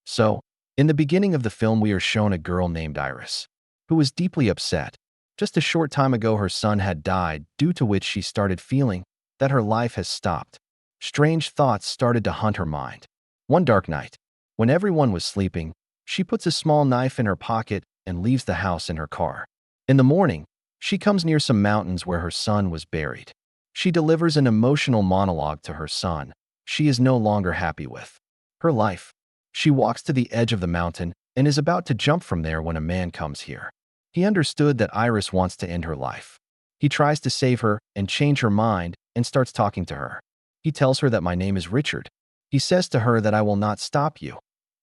So, in the beginning of the film, we are shown a girl named Iris, who was deeply upset. Just a short time ago, her son had died, due to which she started feeling that her life has stopped. Strange thoughts started to haunt her mind. One dark night, when everyone was sleeping, she puts a small knife in her pocket and leaves the house in her car. In the morning, she comes near some mountains where her son was buried. She delivers an emotional monologue to her son. She is no longer happy with her life. She walks to the edge of the mountain and is about to jump from there when a man comes here. He understood that Iris wants to end her life. He tries to save her and change her mind and starts talking to her. He tells her that my name is Richard. He says to her that I will not stop you.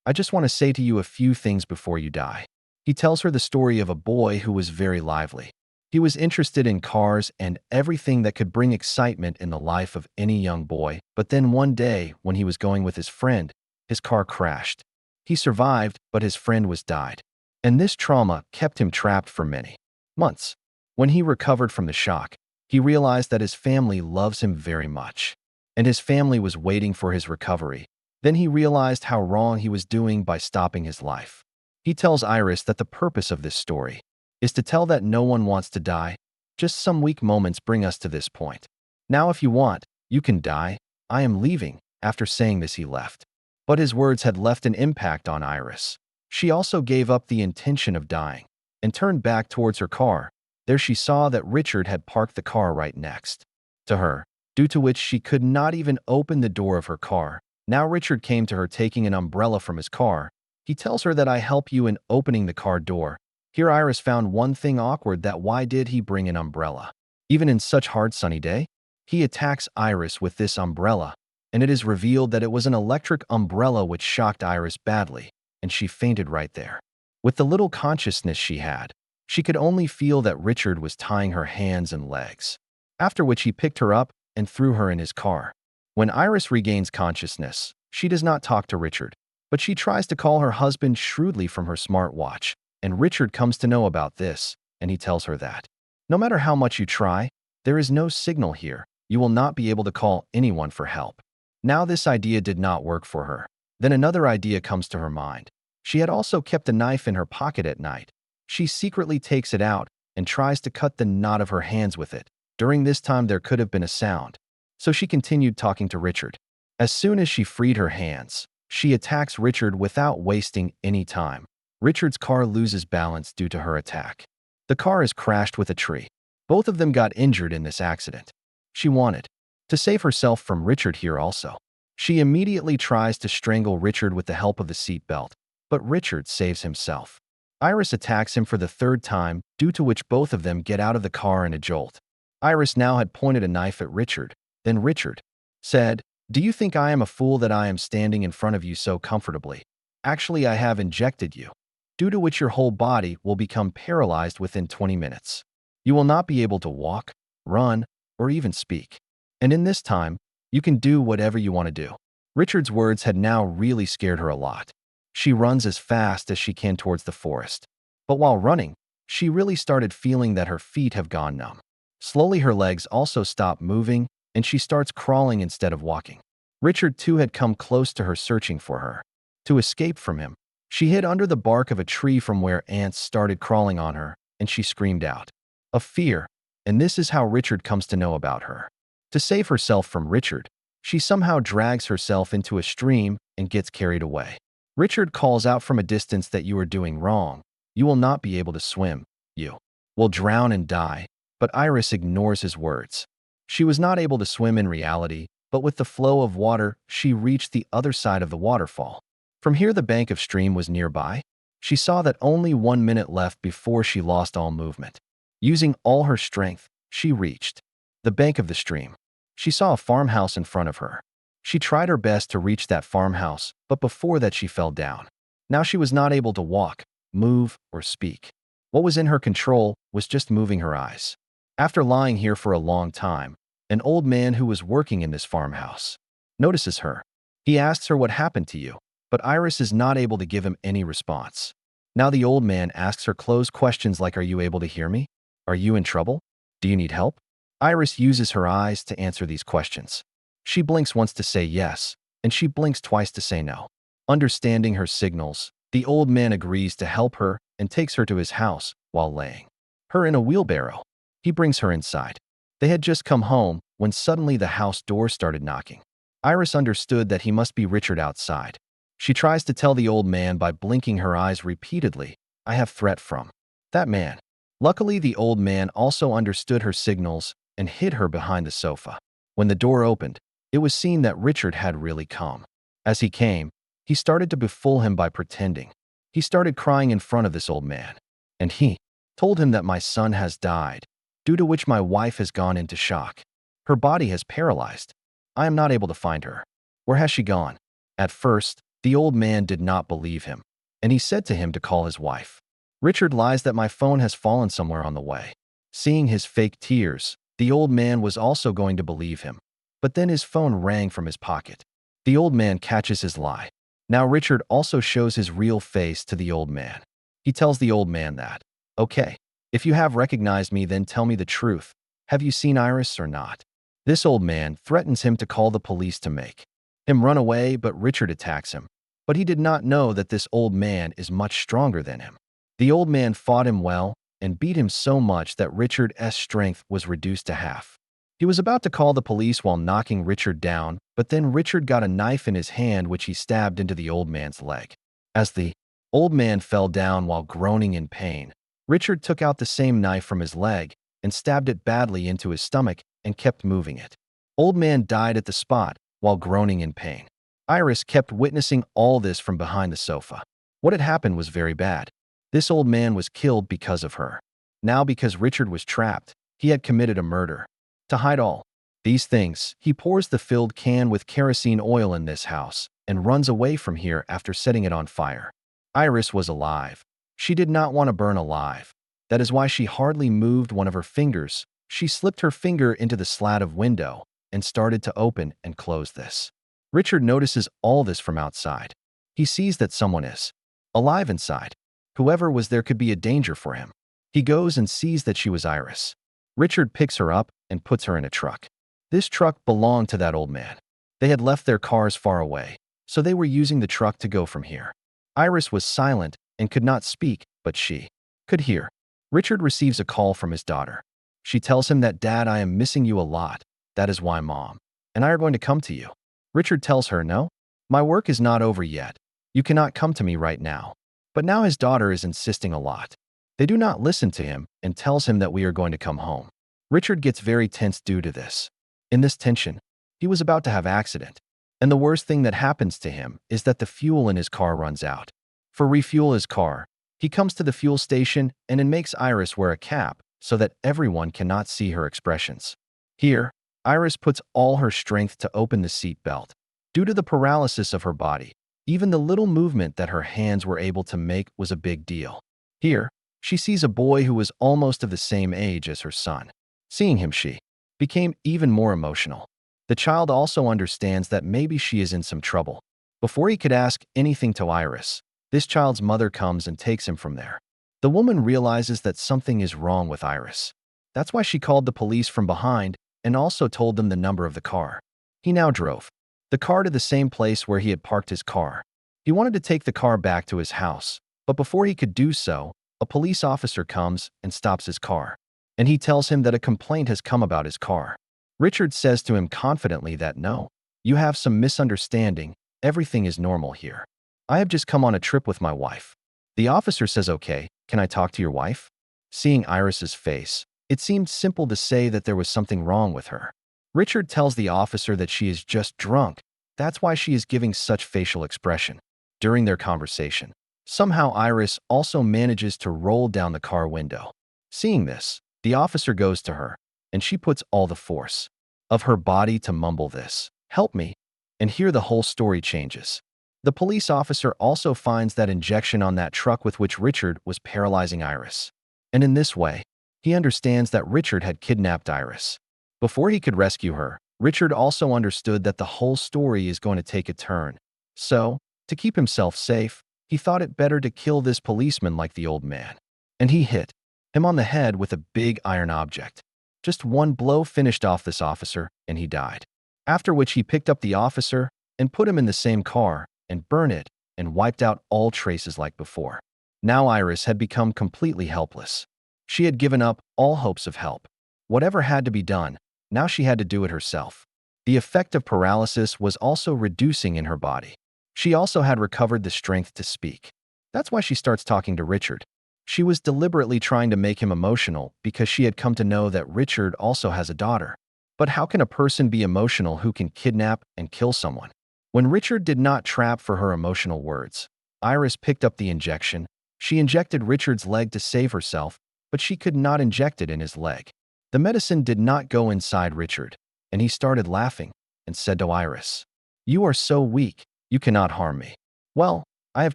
I just want to say to you a few things before you die. He tells her the story of a boy who was very lively. He was interested in cars and everything that could bring excitement in the life of any young boy, but then one day, when he was going with his friend, his car crashed. He survived, but his friend was died. And this trauma kept him trapped for many months. When he recovered from the shock, he realized that his family loves him very much, and his family was waiting for his recovery. Then he realized how wrong he was doing by stopping his life. He tells Iris that the purpose of this story is to tell that no one wants to die. Just some weak moments bring us to this point. Now if you want, you can die. I am leaving. After saying this, he left. But his words had left an impact on Iris. She also gave up the intention of dying and turned back towards her car. There she saw that Richard had parked the car right next to her, due to which she could not even open the door of her car. Now Richard came to her taking an umbrella from his car. He tells her that I help you in opening the car door. Here Iris found one thing awkward, that why did he bring an umbrella? Even in such hard sunny day? He attacks Iris with this umbrella, and it is revealed that it was an electric umbrella, which shocked Iris badly, and she fainted right there. With the little consciousness she had, she could only feel that Richard was tying her hands and legs, after which he picked her up and threw her in his car. When Iris regains consciousness, she does not talk to Richard, but she tries to call her husband shrewdly from her smartwatch. And Richard comes to know about this, and he tells her that no matter how much you try, there is no signal here. You will not be able to call anyone for help. Now this idea did not work for her. Then another idea comes to her mind. She had also kept a knife in her pocket at night. She secretly takes it out and tries to cut the knot of her hands with it. During this time, there could have been a sound. So she continued talking to Richard. As soon as she freed her hands, she attacks Richard without wasting any time. Richard's car loses balance due to her attack. The car is crashed with a tree. Both of them got injured in this accident. She wanted to save herself from Richard here also. She immediately tries to strangle Richard with the help of the seatbelt, but Richard saves himself. Iris attacks him for the third time, due to which both of them get out of the car in a jolt. Iris now had pointed a knife at Richard. Then Richard said, "Do you think I am a fool that I am standing in front of you so comfortably? Actually, I have injected you, due to which your whole body will become paralyzed within 20 minutes. You will not be able to walk, run, or even speak. And in this time, you can do whatever you want to do." Richard's words had now really scared her a lot. She runs as fast as she can towards the forest. But while running, she really started feeling that her feet have gone numb. Slowly her legs also stop moving, and she starts crawling instead of walking. Richard too had come close to her, searching for her. To escape from him, she hid under the bark of a tree from where ants started crawling on her, and she screamed out of fear. And this is how Richard comes to know about her. To save herself from Richard, she somehow drags herself into a stream and gets carried away. Richard calls out from a distance that you are doing wrong. You will not be able to swim. You will drown and die. But Iris ignores his words. She was not able to swim in reality, but with the flow of water, she reached the other side of the waterfall. From here, the bank of stream was nearby. She saw that only 1 minute left before she lost all movement. Using all her strength, she reached the bank of the stream. She saw a farmhouse in front of her. She tried her best to reach that farmhouse, but before that she fell down. Now she was not able to walk, move, or speak. What was in her control was just moving her eyes. After lying here for a long time, an old man who was working in this farmhouse notices her. He asks her what happened to you, but Iris is not able to give him any response. Now the old man asks her closed questions like, "Are you able to hear me? Are you in trouble? Do you need help?" Iris uses her eyes to answer these questions. She blinks once to say yes, and she blinks twice to say no. Understanding her signals, the old man agrees to help her and takes her to his house while laying her in a wheelbarrow. He brings her inside. They had just come home when suddenly the house door started knocking. Iris understood that he must be Richard outside. She tries to tell the old man by blinking her eyes repeatedly, "I have threat from that man." Luckily, the old man also understood her signals and hid her behind the sofa. When the door opened, it was seen that Richard had really come. As he came, he started to befool him by pretending. He started crying in front of this old man, and he told him that my son has died, due to which my wife has gone into shock. Her body has paralyzed. I am not able to find her. Where has she gone? At first, the old man did not believe him, and he said to him to call his wife. Richard lies that my phone has fallen somewhere on the way. Seeing his fake tears, the old man was also going to believe him, but then his phone rang from his pocket. The old man catches his lie. Now Richard also shows his real face to the old man. He tells the old man that, "Okay, if you have recognized me, then tell me the truth. Have you seen Iris or not?" This old man threatens him to call the police to make him run away, but Richard attacks him. But he did not know that this old man is much stronger than him. The old man fought him well and beat him so much that Richard's strength was reduced to half. He was about to call the police while knocking Richard down, but then Richard got a knife in his hand which he stabbed into the old man's leg. As the old man fell down while groaning in pain, Richard took out the same knife from his leg and stabbed it badly into his stomach and kept moving it. Old man died at the spot while groaning in pain. Iris kept witnessing all this from behind the sofa. What had happened was very bad. This old man was killed because of her. Now, because Richard was trapped, he had committed a murder. To hide all these things, he pours the filled can with kerosene oil in this house and runs away from here after setting it on fire. Iris was alive. She did not want to burn alive. That is why she hardly moved one of her fingers. She slipped her finger into the slat of window and started to open and close this. Richard notices all this from outside. He sees that someone is alive inside. Whoever was there could be a danger for him. He goes and sees that she was Iris. Richard picks her up and puts her in a truck. This truck belonged to that old man. They had left their cars far away, so they were using the truck to go from here. Iris was silent and could not speak, but she could hear. Richard receives a call from his daughter. She tells him that, "Dad, I am missing you a lot. That is why Mom and I are going to come to you." Richard tells her, "No, my work is not over yet. You cannot come to me right now." But now his daughter is insisting a lot. They do not listen to him and tells him that we are going to come home. Richard gets very tense due to this. In this tension, he was about to have an accident. And the worst thing that happens to him is that the fuel in his car runs out. For refuel his car, he comes to the fuel station and then makes Iris wear a cap so that everyone cannot see her expressions. Here, Iris puts all her strength to open the seat belt. Due to the paralysis of her body, even the little movement that her hands were able to make was a big deal. Here, she sees a boy who was almost of the same age as her son. Seeing him, she became even more emotional. The child also understands that maybe she is in some trouble. Before he could ask anything to Iris, this child's mother comes and takes him from there. The woman realizes that something is wrong with Iris. That's why she called the police from behind and also told them the number of the car. He now drove the car to the same place where he had parked his car. He wanted to take the car back to his house, but before he could do so, a police officer comes and stops his car, and he tells him that a complaint has come about his car. Richard says to him confidently that, "No, you have some misunderstanding. Everything is normal here. I have just come on a trip with my wife." The officer says, "Okay, can I talk to your wife?" Seeing Iris's face, it seemed simple to say that there was something wrong with her. Richard tells the officer that she is just drunk. That's why she is giving such facial expression. During their conversation, somehow Iris also manages to roll down the car window. Seeing this, the officer goes to her, and she puts all the force of her body to mumble this, "Help me," and here the whole story changes. The police officer also finds that injection on that truck with which Richard was paralyzing Iris. And in this way, he understands that Richard had kidnapped Iris. Before he could rescue her, Richard also understood that the whole story is going to take a turn. So, to keep himself safe, he thought it better to kill this policeman like the old man. And he hit him on the head with a big iron object. Just one blow finished off this officer, and he died. After which he picked up the officer and put him in the same car and burned it and wiped out all traces like before. Now Iris had become completely helpless. She had given up all hopes of help. Whatever had to be done, now she had to do it herself. The effect of paralysis was also reducing in her body. She also had recovered the strength to speak. That's why she starts talking to Richard. She was deliberately trying to make him emotional because she had come to know that Richard also has a daughter. But how can a person be emotional who can kidnap and kill someone? When Richard did not trap for her emotional words, Iris picked up the injection. She injected Richard's leg to save herself, but she could not inject it in his leg. The medicine did not go inside Richard, and he started laughing and said to Iris, "You are so weak, you cannot harm me." "Well, I have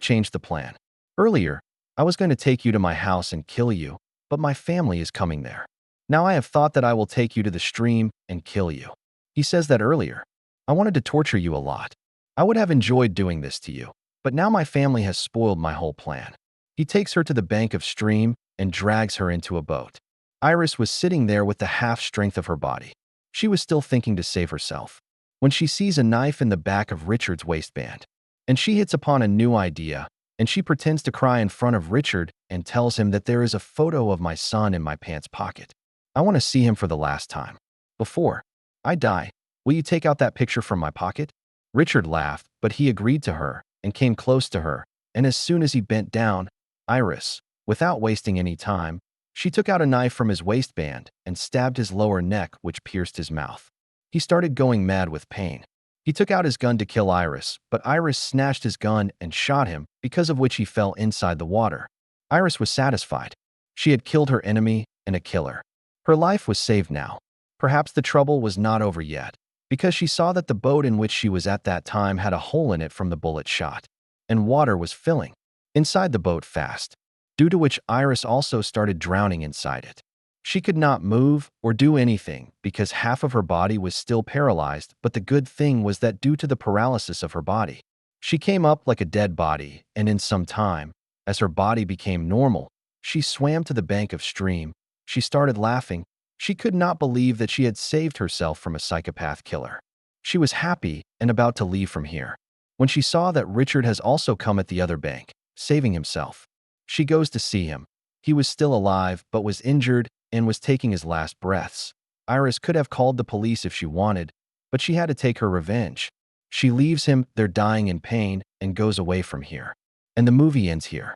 changed the plan. Earlier, I was going to take you to my house and kill you, but my family is coming there. Now I have thought that I will take you to the stream and kill you." He says that earlier. "I wanted to torture you a lot. I would have enjoyed doing this to you, but now my family has spoiled my whole plan." He takes her to the bank of stream and drags her into a boat. Iris was sitting there with the half-strength of her body. She was still thinking to save herself when she sees a knife in the back of Richard's waistband. And she hits upon a new idea, and she pretends to cry in front of Richard and tells him that there is a photo of my son in my pants pocket. "I want to see him for the last time. Before I die, will you take out that picture from my pocket?" Richard laughed, but he agreed to her and came close to her, and as soon as he bent down, Iris, without wasting any time, she took out a knife from his waistband and stabbed his lower neck, which pierced his mouth. He started going mad with pain. He took out his gun to kill Iris, but Iris snatched his gun and shot him, because of which he fell inside the water. Iris was satisfied. She had killed her enemy and a killer. Her life was saved now. Perhaps the trouble was not over yet, because she saw that the boat in which she was at that time had a hole in it from the bullet shot, and water was filling inside the boat fast, due to which Iris also started drowning inside it. She could not move or do anything because half of her body was still paralyzed, but the good thing was that due to the paralysis of her body, she came up like a dead body, and in some time, as her body became normal, she swam to the bank of stream. She started laughing. She could not believe that she had saved herself from a psychopath killer. She was happy and about to leave from here, when she saw that Richard has also come at the other bank, saving himself. She goes to see him. He was still alive, but was injured and was taking his last breaths. Iris could have called the police if she wanted, but she had to take her revenge. She leaves him there dying in pain and goes away from here. And the movie ends here.